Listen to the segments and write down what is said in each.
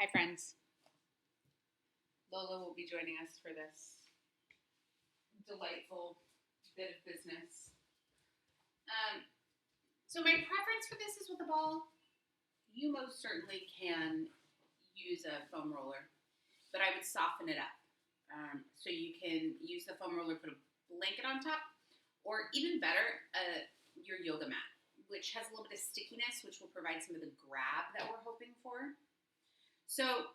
Hi friends, Lola will be joining us for this delightful bit of business. So my preference for this is with a ball. You most certainly can use a foam roller, but I would soften it up. So you can use the foam roller, put a blanket on top, or even better, your yoga mat, which has a little bit of stickiness, which will provide some of the grab that we're hoping for. So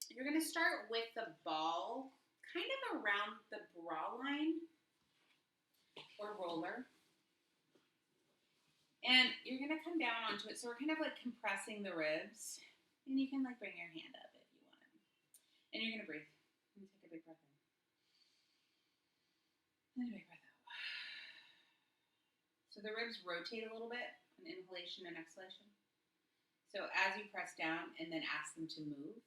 you're going to start with the ball kind of around the bra line or roller. And you're going to come down onto it. So we're kind of like compressing the ribs. And you can like bring your hand up if you want. And you're going to breathe. And take a big breath in. And a big breath out. So the ribs rotate a little bit, an inhalation and exhalation. So as you press down and then ask them to move,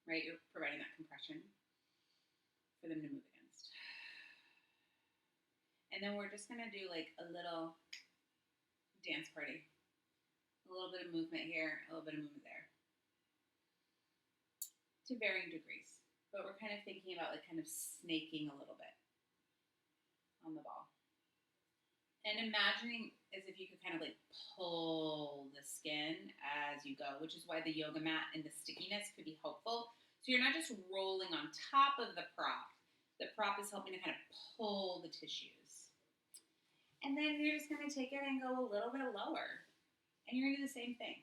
right, you're providing that compression for them to move against. And then we're just going to do like a little dance party. A little bit of movement here, a little bit of movement there. To varying degrees. But we're kind of thinking about like kind of snaking a little bit on the ball. And imagining as if you could kind of like pull the skin as you go, which is why the yoga mat and the stickiness could be helpful. So you're not just rolling on top of the prop. The prop is helping to kind of pull the tissues. And then you're just going to take it and go a little bit lower. And you're going to do the same thing.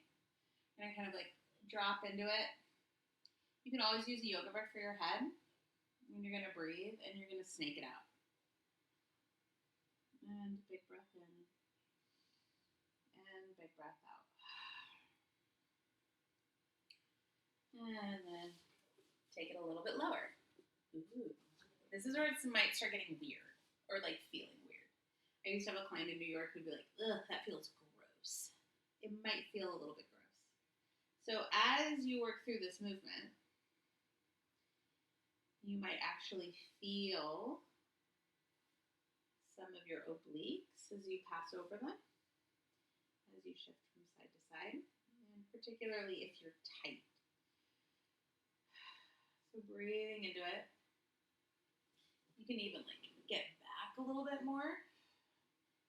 You're going to kind of like drop into it. You can always use a yoga brick for your head. And you're going to breathe and you're going to snake it out. And big breath in. And big breath out. And then take it a little bit lower. Ooh. This is where it might start getting weird. Or like feeling weird. I used to have a client in New York who'd be like, ugh, that feels gross. It might feel a little bit gross. So as you work through this movement, you might actually feel some of your obliques as you pass over them, as you shift from side to side, and particularly if you're tight. So breathing into it. You can even like get back a little bit more.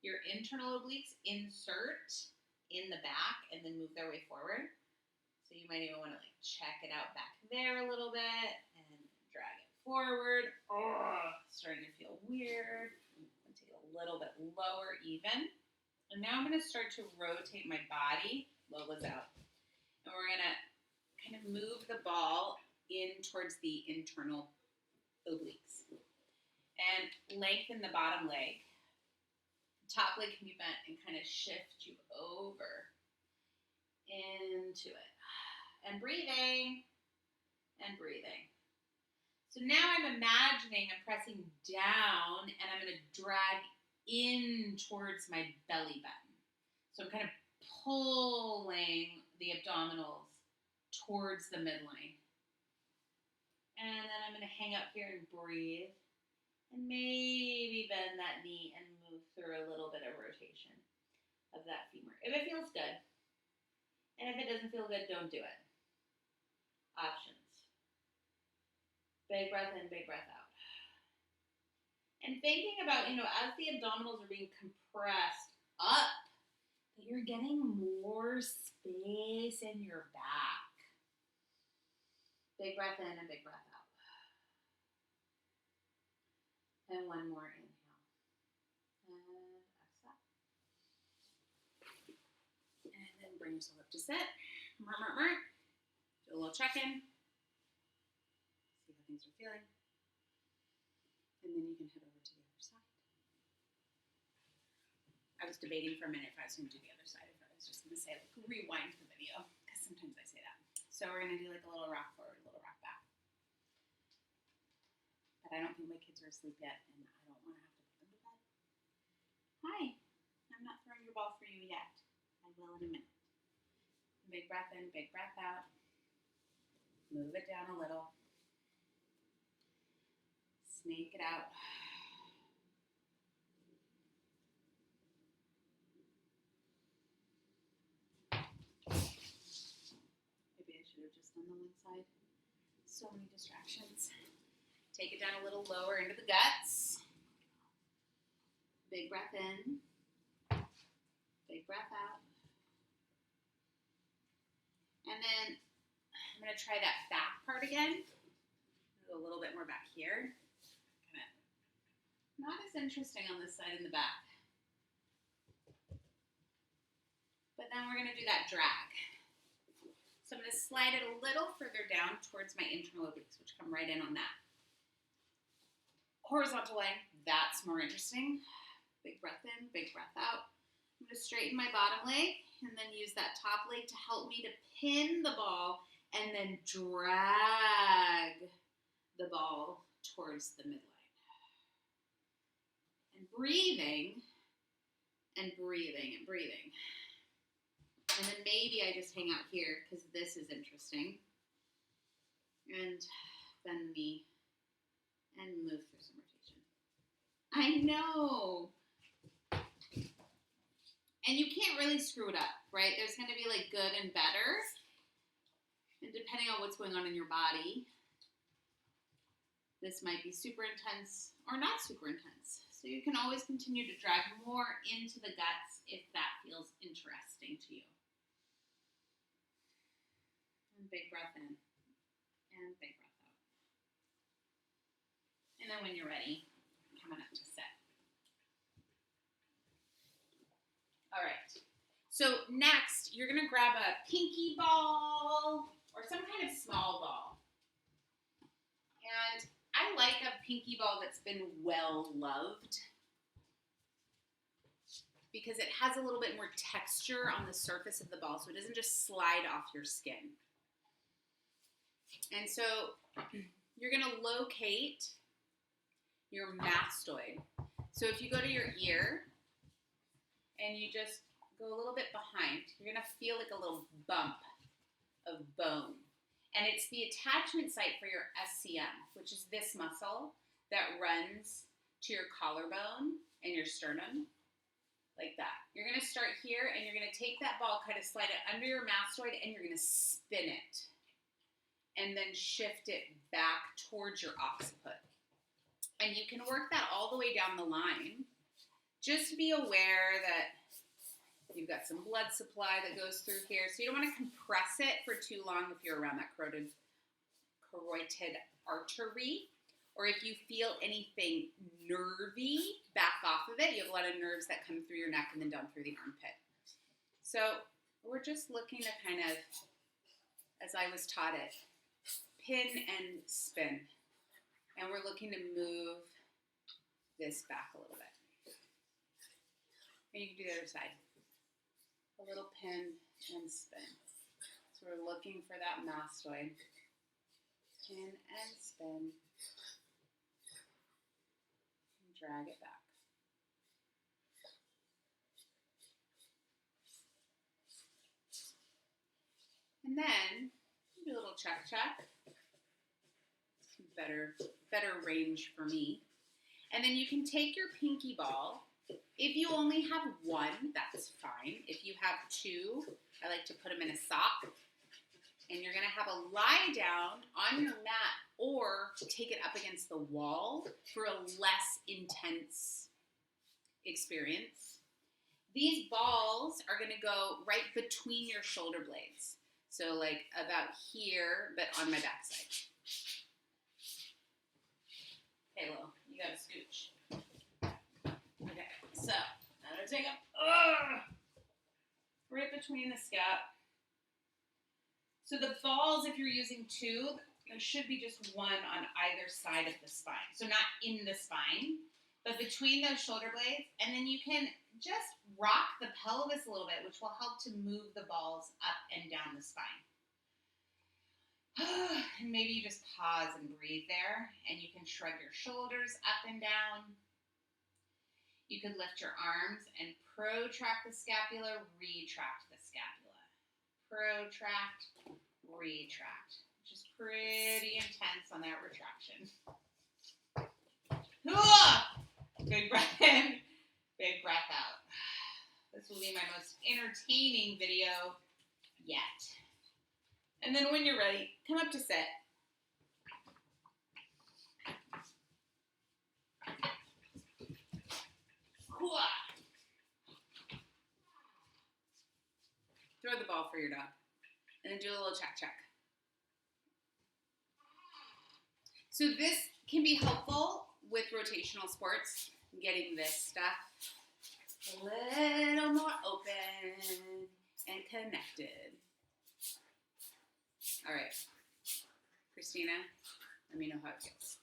Your internal obliques insert in the back and then move their way forward. So you might even want to like check it out back there a little bit and drag it forward. Oh, starting to feel weird. Take it a little bit lower even. And now I'm going to start to rotate my body. Lola's out. And we're going to kind of move the ball in towards the internal obliques. And lengthen the bottom leg. Top leg can be bent and kind of shift you over into it. And breathing. And breathing. So now I'm imagining I'm pressing down and I'm going to drag in towards my belly button. So I'm kind of pulling the abdominals towards the midline. And then I'm going to hang up here and breathe. And maybe bend that knee and move through a little bit of rotation of that femur. If it feels good. And if it doesn't feel good, don't do it. Options. Big breath in, big breath out. And thinking about, as the abdominals are being compressed up, that you're getting more space in your back. Big breath in and big breath out. And one more inhale. And exhale. And then bring yourself up to sit. Do a little check-in. See how things are feeling. And then you can head over to the other side. I was debating for a minute if I was going to do the other side, if I was just going to say, like, rewind the video, because sometimes I say that. So we're going to do like a little rock forward, a little rock back. But I don't think my kids are asleep yet, and I don't want to have to put them to bed. Hi, I'm not throwing your ball for you yet. I will in a minute. Big breath in, big breath out. Move it down a little. Snake it out. Maybe I should have just focused on the one side. So many distractions. Take it down a little lower into the guts. Big breath in. Big breath out. And then I'm going to try that back part again. Go a little bit more back here. Kind of not as interesting on this side in the back. But then we're going to do that drag. So I'm going to slide it a little further down towards my internal obliques, which come right in on that. Horizontal line, that's more interesting. Big breath in, big breath out. I'm going to straighten my bottom leg and then use that top leg to help me to pin the ball and then drag the ball towards the midline. And breathing and breathing and breathing. And then maybe I just hang out here because this is interesting. And bend the knee and move through some rotation. I know. And you can't really screw it up, right? There's going to be like good and better. And depending on what's going on in your body, this might be super intense or not super intense. So you can always continue to drag more into the guts if that feels interesting to you. And big breath in and big breath out. And then when you're ready, come on up to set. All right. So next, you're going to grab a pinky ball or some kind of small ball. And I like a pinky ball that's been well loved because it has a little bit more texture on the surface of the ball, so it doesn't just slide off your skin. And so you're going to locate your mastoid. So if you go to your ear and you just go a little bit behind, you're going to feel like a little bump of bone. And it's the attachment site for your SCM, which is this muscle that runs to your collarbone and your sternum, like that. You're going to start here, and you're going to take that ball, kind of slide it under your mastoid, and you're going to spin it. And then shift it back towards your occiput. And you can work that all the way down the line. Just be aware that you've got some blood supply that goes through here. So you don't want to compress it for too long if you're around that carotid artery. Or if you feel anything nervy, back off of it. You have a lot of nerves that come through your neck and then down through the armpit. So we're just looking to kind of, as I was taught it, pin and spin. And we're looking to move this back a little bit. And you can do the other side. A little pin and spin. So we're looking for that mastoid. Pin and spin. And drag it back. And then do a little check. Better range for me. And then you can take your pinky ball. If you only have one, that's fine. If you have two, I like to put them in a sock. And you're going to have a lie down on your mat or take it up against the wall for a less intense experience. These balls are going to go right between your shoulder blades. So like about here, but on my backside. Okay, Lo, you got to scooch. Okay, so I'm going to take them right between the scap. So the balls, if you're using two, there should be just one on either side of the spine. So not in the spine, but between those shoulder blades. And then you can just rock the pelvis a little bit, which will help to move the balls up and down the spine. And maybe you just pause and breathe there, and you can shrug your shoulders up and down. You could lift your arms and protract the scapula, retract the scapula. Protract, retract, which is pretty intense on that retraction. Big breath in, big breath out. This will be my most entertaining video yet. And then when you're ready, come up to sit. Throw the ball for your dog. And then do a little check. So this can be helpful with rotational sports, getting this stuff a little more open and connected. All right, Kristina, let me know how it goes.